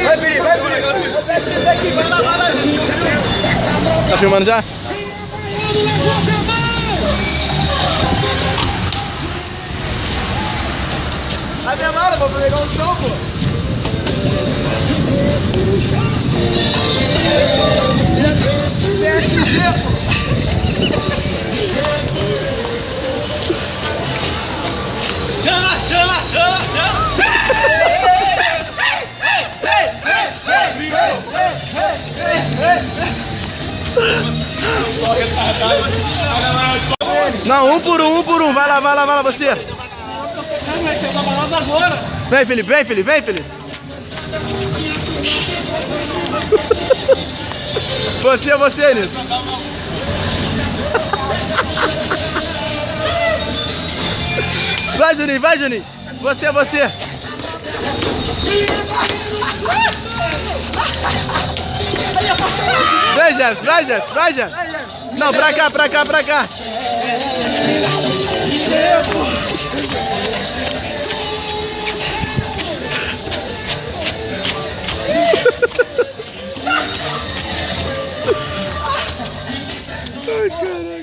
Vai, Felipe, vai, Felipe. Vai lá. Tá filmando já? Vai minha mala, vou pegar o som, pô. PSG, pô. Chama! Não, um por um. Vai lá, você. Vem, Felipe. Você, Nito. Vai, Juninho. Você. Vem, Jefferson, vai, Jefferson. Não, pra cá. Ai, caralho.